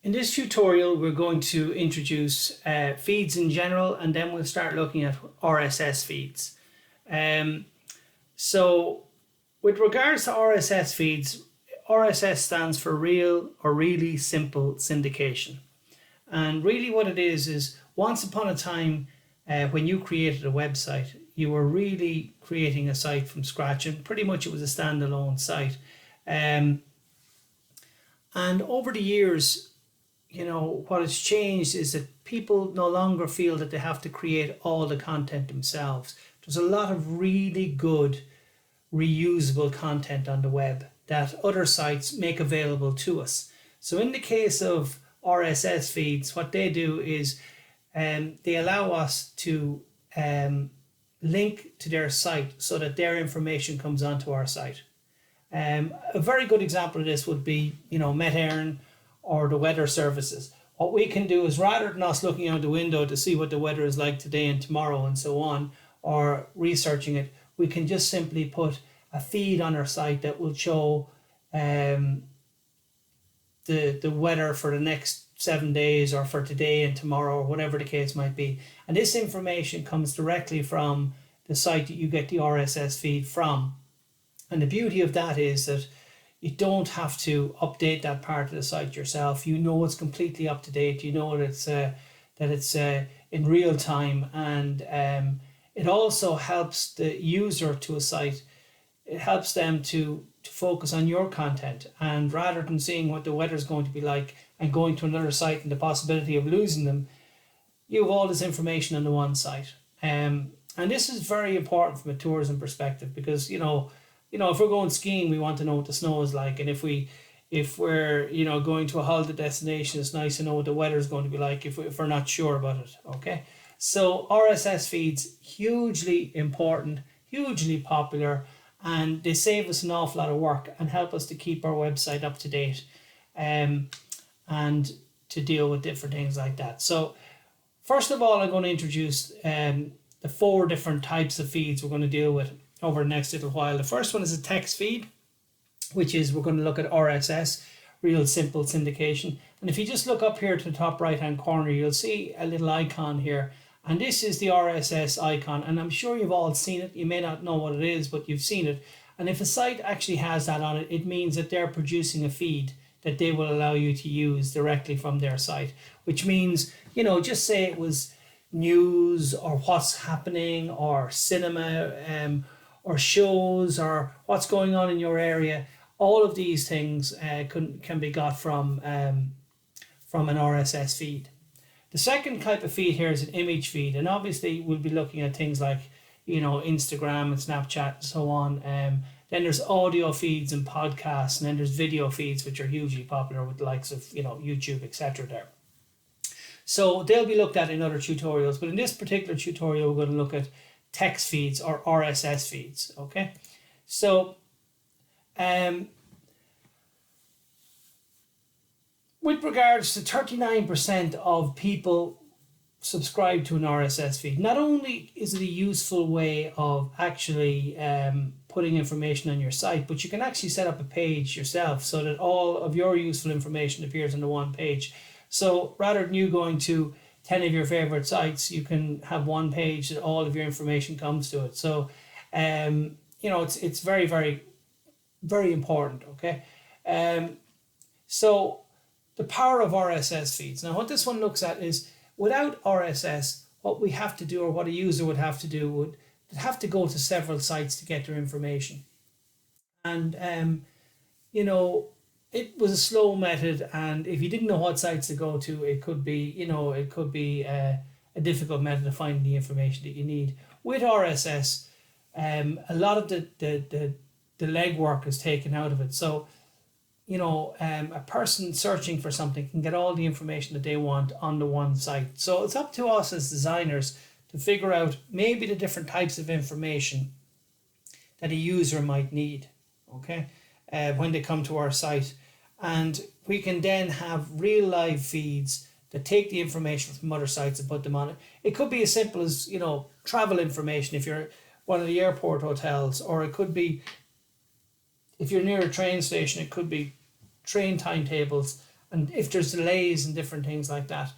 In this tutorial, we're going to introduce feeds in general, and then we'll start looking at RSS feeds. So with regards to RSS feeds, RSS stands for Real or Really Simple Syndication. And really what it is once upon a time, when you created a website, you were really creating a site from scratch, and pretty much it was a standalone site. And over the years, what has changed is that people no longer feel that they have to create all the content themselves. There's a lot of really good reusable content on the web that other sites make available to us. So in the case of RSS feeds, what they do is they allow us to link to their site so that their information comes onto our site. A very good example of this would be, Met or the weather services. What we can do is, rather than us looking out the window to see what the weather is like today and tomorrow and so on, or researching it, we can just simply put a feed on our site that will show the weather for the next 7 days, or for today and tomorrow, or whatever the case might be. And this information comes directly from the site that you get the RSS feed from. And the beauty of that is that you don't have to update that part of the site yourself. It's completely up to date. That it's in real time, and it also helps the user to a site. It helps them to focus on your content, and rather than seeing what the weather is going to be like and going to another site and the possibility of losing them, you have all this information on the one site. And this is very important from a tourism perspective, because if we're going skiing, we want to know what the snow is like, and if we're going to a holiday destination, it's nice to know what the weather is going to be like if we're not sure about it. Okay, so RSS feeds, hugely important, hugely popular, and they save us an awful lot of work and help us to keep our website up to date, and to deal with different things like that. So first of all, I'm going to introduce the 4 different types of feeds we're going to deal with over the next little while. The first one is a text feed, which is, we're going to look at RSS, Real Simple Syndication. And if you just look up here to the top right hand corner, you'll see a little icon here, and this is the RSS icon, and I'm sure you've all seen it. You may not know what it is, but you've seen it. And if a site actually has that on it, it means that they're producing a feed that they will allow you to use directly from their site, which means, just say it was news, or what's happening, or cinema, or shows, or what's going on in your area. All of these things can be got from an RSS feed. The second type of feed here is an image feed, and obviously we'll be looking at things like Instagram and Snapchat and so on. Then there's audio feeds and podcasts, and then there's video feeds, which are hugely popular with the likes of YouTube, etc. there. So they'll be looked at in other tutorials, but in this particular tutorial we're going to look at text feeds, or RSS feeds. Okay, so with regards to 39% of people subscribe to an RSS feed, not only is it a useful way of actually putting information on your site, but you can actually set up a page yourself so that all of your useful information appears on the one page. So rather than you going to 10 of your favorite sites, you can have one page that all of your information comes to it. So, it's very, very, very important. Okay. So the power of RSS feeds. Now, what this one looks at is, without RSS, what we have to do, or what a user would have to do, would have to go to several sites to get their information. And, it was a slow method, and if you didn't know what sites to go to, it could be a difficult method of finding the information that you need. With RSS, a lot of the legwork is taken out of it. So, a person searching for something can get all the information that they want on the one site. So it's up to us as designers to figure out maybe the different types of information that a user might need, okay, when they come to our site. And we can then have real live feeds that take the information from other sites and put them on it. It could be as simple as, travel information if you're one of the airport hotels, or it could be, if you're near a train station, it could be train timetables and if there's delays and different things like that.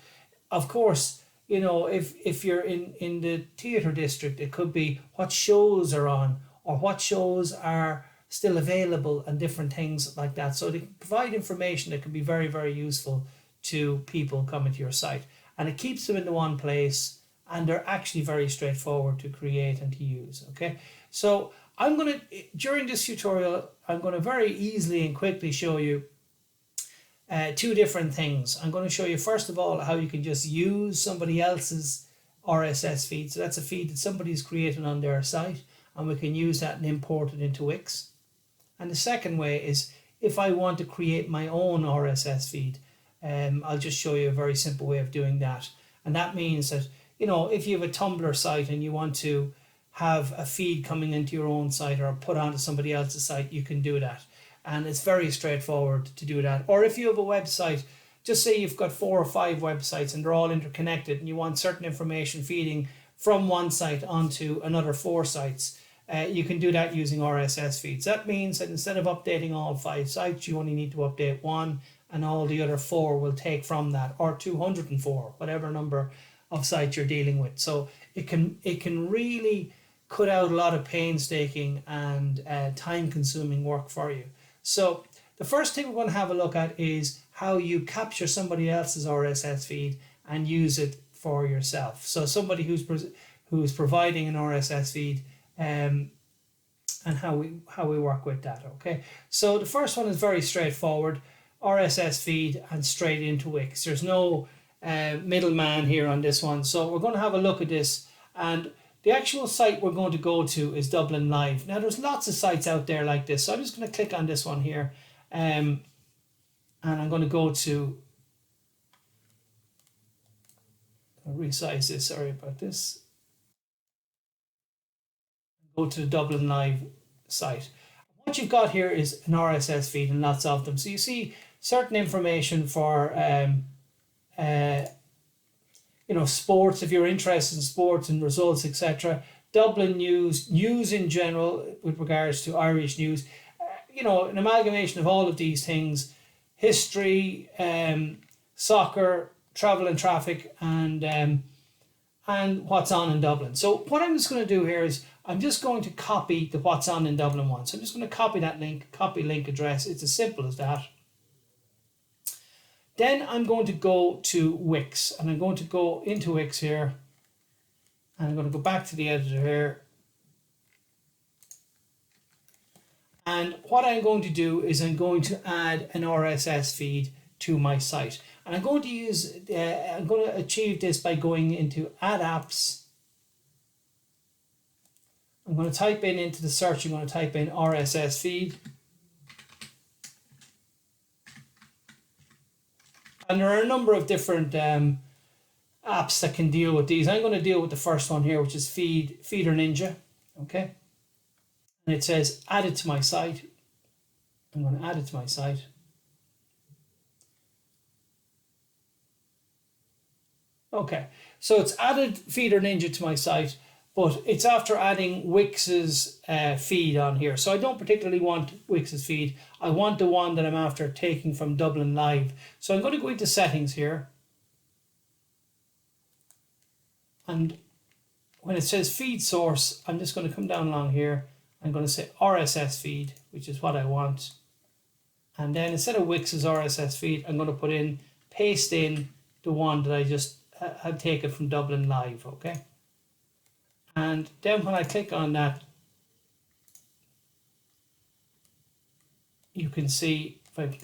Of course, you know, if you're in the theatre district, it could be what shows are on or what shows are still available and different things like that. So they provide information that can be very, very useful to people coming to your site, and it keeps them in the one place, and they're actually very straightforward to create and to use. Okay, so I'm going to, during this tutorial, I'm going to very easily and quickly show you two different things. I'm going to show you first of all how you can just use somebody else's RSS feed. So that's a feed that somebody's created on their site, and we can use that and import it into Wix. And the second way is if I want to create my own RSS feed. I'll just show you a very simple way of doing that. And that means that, you know, if you have a Tumblr site and you want to have a feed coming into your own site or put onto somebody else's site, you can do that. And it's very straightforward to do that. Or if you have a website, just say you've got 4 or 5 websites and they're all interconnected and you want certain information feeding from one site onto another 4 sites, you can do that using RSS feeds. That means that instead of updating all 5 sites, you only need to update 1, and all the other 4 will take from that, or 204, whatever number of sites you're dealing with. So it can really cut out a lot of painstaking and time-consuming work for you. So the first thing we're going to have a look at is how you capture somebody else's RSS feed and use it for yourself. So somebody who's providing an RSS feed, and how we work with that. Okay, so the first one is very straightforward: RSS feed and straight into Wix. There's no middleman here on this one. So we're going to have a look at this, and the actual site we're going to go to is Dublin Live. Now there's lots of sites out there like this, so I'm just going to click on this one here, and I'm going to go to, I'll resize this, sorry about this. Go to the Dublin Live site. What you've got here is an RSS feed and lots of them. So you see certain information for you know, sports, if you're interested in sports and results, etc. Dublin news in general with regards to Irish news, you know, an amalgamation of all of these things: history, soccer, travel and traffic, and what's on in Dublin. So what I'm just going to do here is I'm just going to copy the what's on in Dublin one. So I'm just going to copy that link, copy link address. It's as simple as that. Then I'm going to go to Wix, and I'm going to go into Wix here, and I'm going to go back to the editor here. And what I'm going to do is I'm going to add an RSS feed to my site. And I'm going to achieve this by going into Add Apps. I'm going to type into the search, I'm going to type in RSS feed. And there are a number of different apps that can deal with these. I'm going to deal with the first one here, which is Feeder Ninja. Okay. And it says add it to my site. I'm going to add it to my site. Okay, so it's added Feeder Ninja to my site, but it's after adding Wix's feed on here. So I don't particularly want Wix's feed. I want the one that I'm after taking from Dublin Live. So I'm going to go into settings here. And when it says feed source, I'm just going to come down along here. I'm going to say RSS feed, which is what I want. And then instead of Wix's RSS feed, I'm going to paste in the one that I just had taken from Dublin Live, okay? And then when I click on that, you can see, if I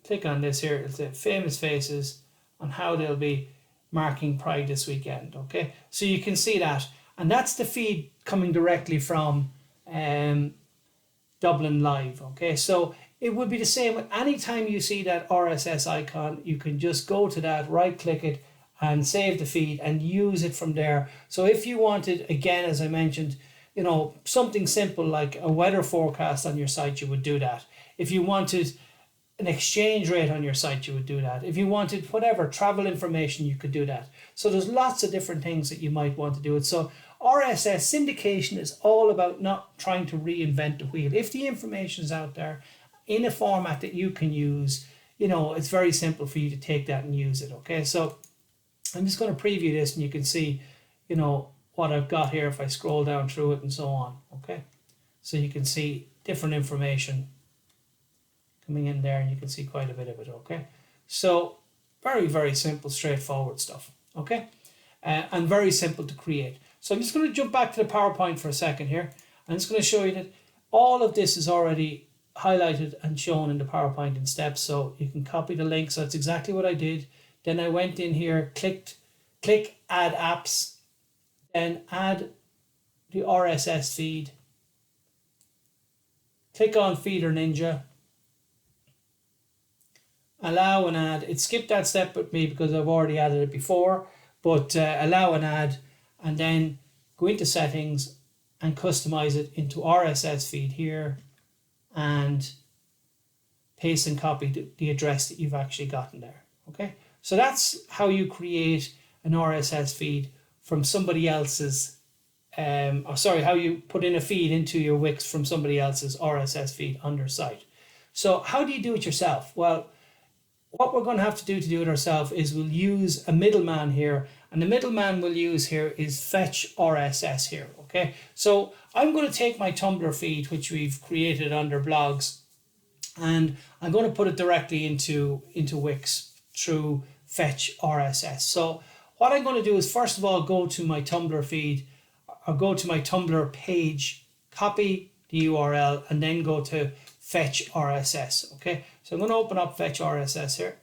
click on this here, it'll say famous faces on how they'll be marking Pride this weekend, okay? So you can see that. And that's the feed coming directly from Dublin Live, okay? So it would be the same. Anytime you see that RSS icon, you can just go to that, right-click it, and save the feed and use it from there. So if you wanted, again, as I mentioned, you know, something simple like a weather forecast on your site, you would do that. If you wanted an exchange rate on your site, you would do that. If you wanted whatever, travel information, you could do that. So there's lots of different things that you might want to do it. So RSS syndication is all about not trying to reinvent the wheel. If the information is out there in a format that you can use, it's very simple for you to take that and use it. Okay, so I'm just going to preview this, and you can see, what I've got here if I scroll down through it and so on. Okay, so you can see different information coming in there, and you can see quite a bit of it. Okay, so very, very simple, straightforward stuff. Okay, and very simple to create. So I'm just going to jump back to the PowerPoint for a second here. I'm just going to show you that all of this is already highlighted and shown in the PowerPoint in steps, so you can copy the link. So that's exactly what I did. Then I went in here, click add apps, then add the RSS feed, click on Feeder Ninja, allow and add. It skipped that step with me because I've already added it before, but allow and add, and then go into settings and customize it into RSS feed here, and paste and copy the address that you've actually gotten there. Okay, so that's how you create an RSS feed from somebody else's, how you put in a feed into your Wix from somebody else's RSS feed on their site. So how do you do it yourself? Well, what we're going to have to do it ourselves is we'll use a middleman here, and the middleman we'll use here is Fetch RSS here. Okay, so I'm going to take my Tumblr feed, which we've created under blogs, and I'm going to put it directly into Wix through Fetch RSS. So what I'm going to do is, first of all, go to my Tumblr feed, or go to my Tumblr page, copy the URL, and then go to Fetch RSS. Okay, so I'm going to open up Fetch RSS here,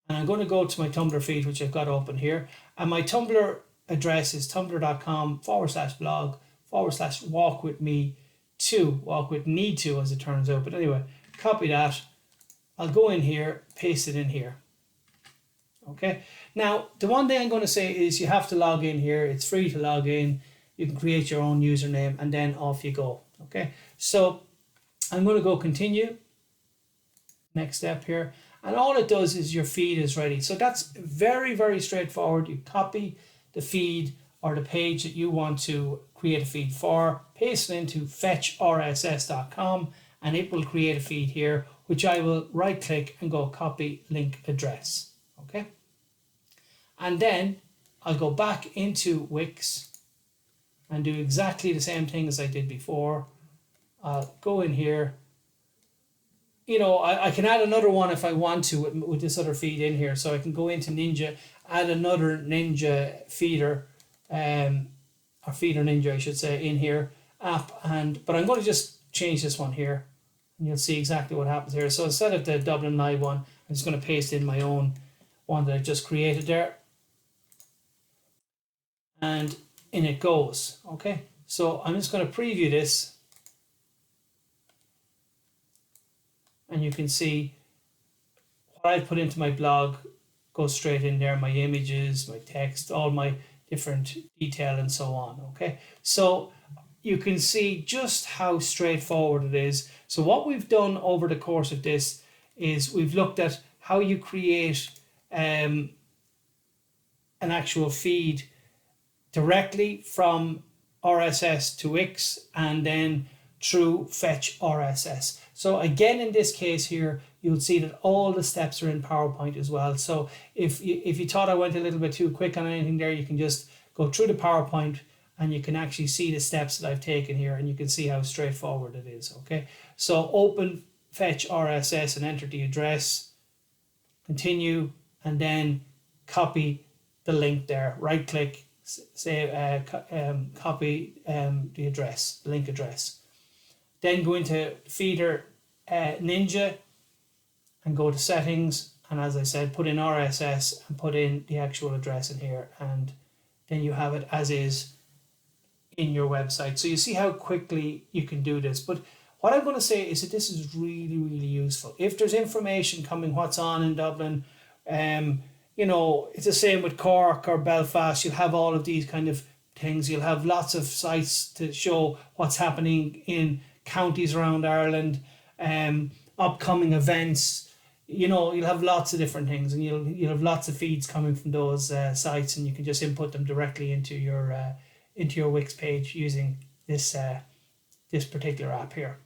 and I'm going to go to my Tumblr feed, which I've got open here, and my Tumblr address is tumblr.com/blog/walkwithme2, walk with me too, as it turns out. But anyway, copy that. I'll go in here, paste it in here. Okay, now the one thing I'm going to say is you have to log in here. It's free to log in. You can create your own username, and then off you go. Okay, so I'm going to go continue. Next step here, and all it does is your feed is ready. So that's very, very straightforward. You copy the feed or the page that you want to create a feed for, paste it into fetchrss.com, and it will create a feed here, which I will right click and go copy link address. Okay, and then I'll go back into Wix and do exactly the same thing as I did before. I'll go in here. I can add another one if I want to with this other feed in here. So I can go into Ninja, add another Ninja feeder, or Feeder Ninja, I should say, in here, app. But I'm going to just change this one here, and you'll see exactly what happens here. So instead of the Dublin Live one, I'm just going to paste in my own one that I just created there, and in it goes. Okay, so I'm just going to preview this, and you can see what I put into my blog goes straight in there, my images, my text, all my different detail and so on. Okay, so you can see just how straightforward it is. So what we've done over the course of this is we've looked at how you create an actual feed directly from RSS to Wix, and then through Fetch RSS. So again, in this case here, you'll see that all the steps are in PowerPoint as well. So if you thought I went a little bit too quick on anything there, you can just go through the PowerPoint and you can actually see the steps that I've taken here, and you can see how straightforward it is. Okay, so open Fetch RSS and enter the address, continue, and then copy the link there. Right click, say copy the address, the link address. Then go into Feeder Ninja and go to settings, and as I said, put in RSS and put in the actual address in here, and then you have it as is in your website. So you see how quickly you can do this. But what I'm going to say is that this is really, really useful. If there's information coming, what's on in Dublin, it's the same with Cork or Belfast. You'll have all of these kind of things. You'll have lots of sites to show what's happening in counties around Ireland, upcoming events. You'll have lots of different things, and you'll have lots of feeds coming from those sites, and you can just input them directly into your Wix page using this particular app here.